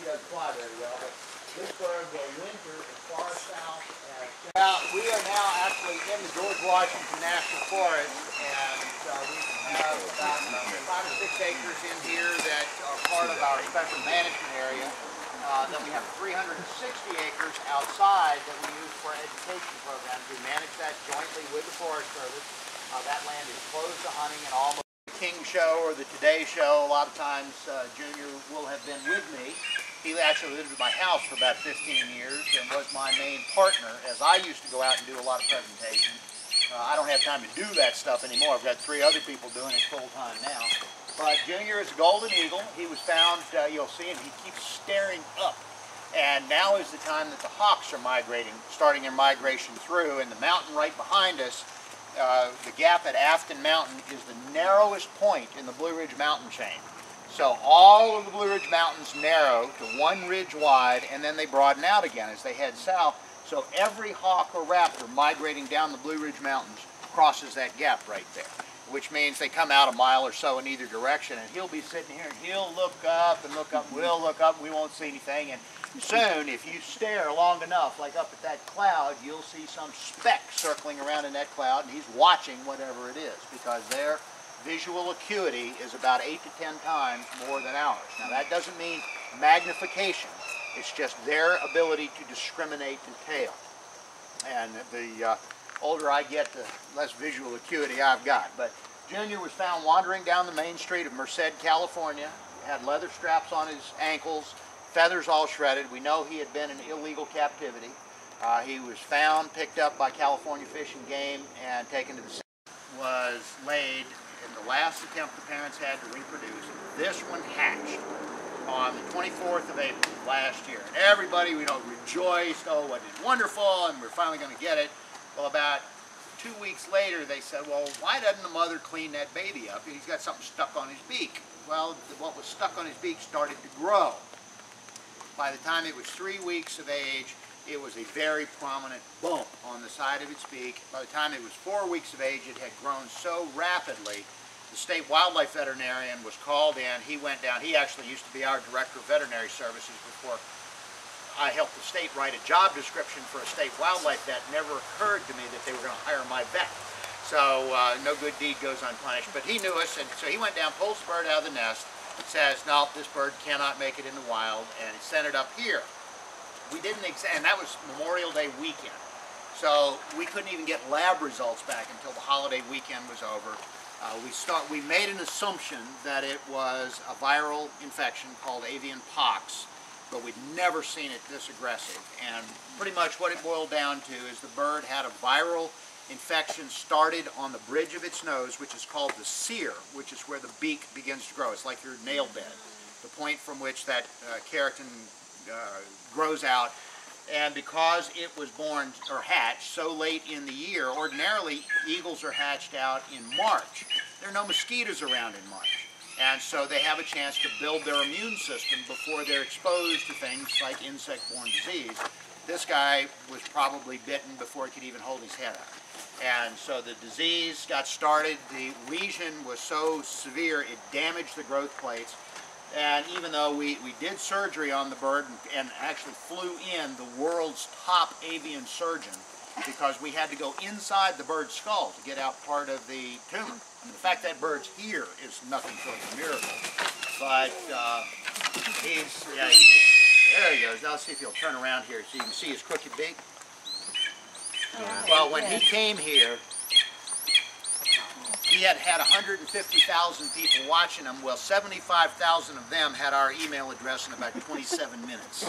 He doesn't fly very well, but this bird will winter as far south as... Now, we are now actually in the George Washington National Forest, and we have about 5 or 6 acres in here that are part of our special management area. Then we have 360 acres outside that we use for education programs. We manage that jointly with the Forest Service. That land is closed to hunting and almost... King Show or the Today Show, a lot of times Junior will have been with me. He actually lived at my house for about 15 years and was my main partner as I used to go out and do a lot of presentations. I don't have time to do that stuff anymore. I've got 3 other people doing it full time now. But Junior is a golden eagle. He was found, you'll see him, he keeps staring up. And now is the time that the hawks are migrating, starting their migration through, and the mountain right behind us, the gap at Afton Mountain is the narrowest point in the Blue Ridge mountain chain. So all of the Blue Ridge Mountains narrow to one ridge wide, and then they broaden out again as they head south. So every hawk or raptor migrating down the Blue Ridge Mountains crosses that gap right there, which means they come out a mile or so in either direction, and he'll be sitting here and he'll look up and look up, we'll look up, we won't see anything, and soon, if you stare long enough, like up at that cloud, you'll see some speck circling around in that cloud, and he's watching whatever it is, because their visual acuity is about 8 to 10 times more than ours. Now, that doesn't mean magnification. It's just their ability to discriminate and tail. And the older I get, the less visual acuity I've got. But Junior was found wandering down the main street of Merced, California. He had leather straps on his ankles, feathers all shredded. We know he had been in illegal captivity. He was found, picked up by California Fish and Game, and taken to the city. Was laid in the last attempt the parents had to reproduce. This one hatched on the 24th of April last year. And everybody, rejoiced, oh, what is wonderful, and we're finally going to get it. Well, about 2 weeks later, they said, well, why doesn't the mother clean that baby up? He's got something stuck on his beak. Well, what was stuck on his beak started to grow. By the time it was 3 weeks of age, it was a very prominent bump on the side of its beak. By the time it was 4 weeks of age, it had grown so rapidly, the state wildlife veterinarian was called in. He went down. He actually used to be our director of veterinary services before I helped the state write a job description for a state wildlife vet. It never occurred to me that they were going to hire my vet. So no good deed goes unpunished. But he knew us, and so he went down, pulls the bird out of the nest, and says, no, this bird cannot make it in the wild, and he sent it up here. We didn't and that was Memorial Day weekend. So we couldn't even get lab results back until the holiday weekend was over. We made an assumption that it was a viral infection called avian pox, but we'd never seen it this aggressive. And pretty much what it boiled down to is the bird had a viral infection started on the bridge of its nose, which is called the cere, which is where the beak begins to grow. It's like your nail bed, the point from which that keratin grows out. And because it was born or hatched so late in the year, ordinarily eagles are hatched out in March. There are no mosquitoes around in March. And so they have a chance to build their immune system before they're exposed to things like insect-borne disease. This guy was probably bitten before he could even hold his head up. And so the disease got started. The lesion was so severe it damaged the growth plates. And even though we did surgery on the bird and actually flew in the world's top avian surgeon, because we had to go inside the bird's skull to get out part of the tumor. I mean, the fact that bird's here is nothing short of a miracle. But there he goes. Now let's see if he'll turn around here so you can see his crooked beak. Well, when he came here, he had 150,000 people watching him. Well, 75,000 of them had our email address in about 27 minutes.